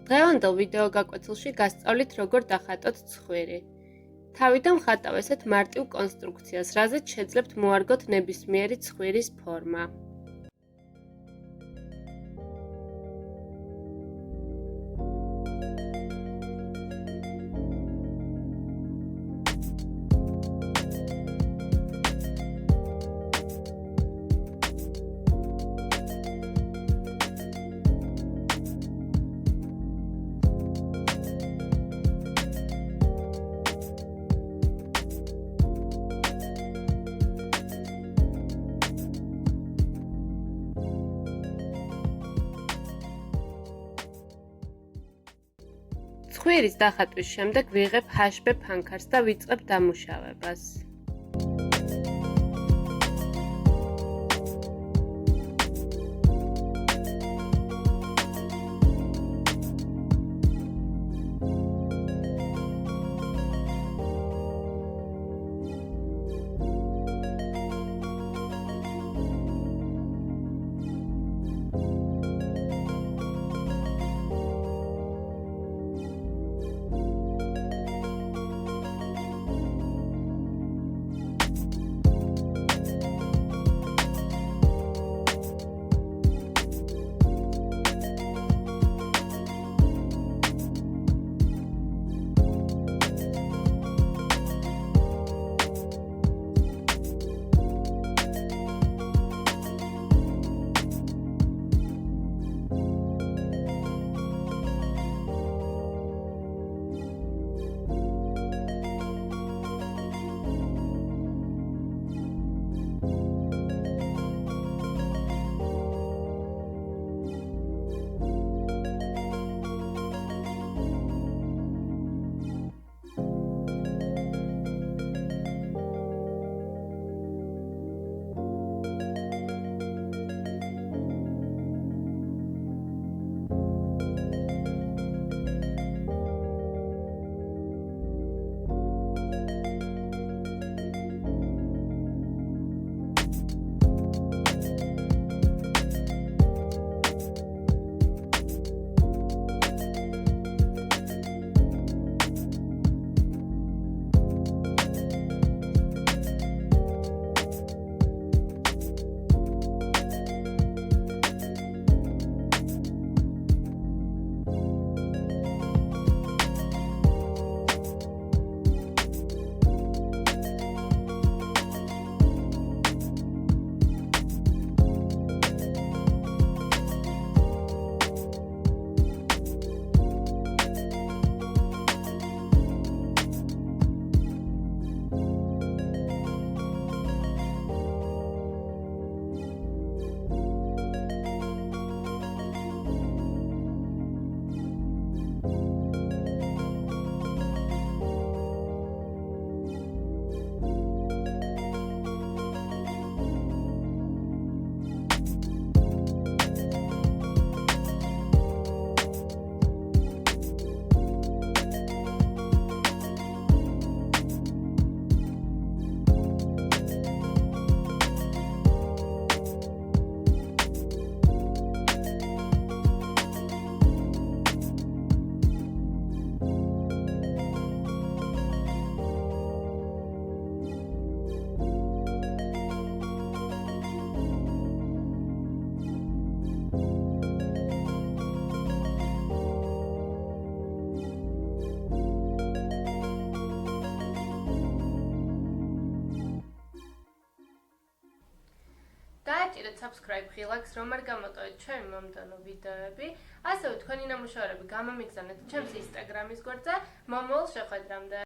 დღევანდელ ვიდეო გაკვეთილში გასწავლით როგორ დახატოთ ცხვირი. თავიდან ვხატავ ესეთ მარტივ კონსტრუქციას, რაზეც შეძლებთ მოარგოთ ნებისმიერი ცხვირის ფორმა. ცხვირის დახატვის შემდეგ ვიღებ ჰაშბ ფანქარს და ვიწყებ დამუშავებას. დააჭირეთ subscribe ხილაკს, რომ არ გამოტოვეთ ჩვენი მომდევნო ვიდეოები. ასევე თქვენი ნამუშევრები გამომიგზავნეთ ჩემს Instagram-ის გვერდზე. მომავალ შეხვედრამდე.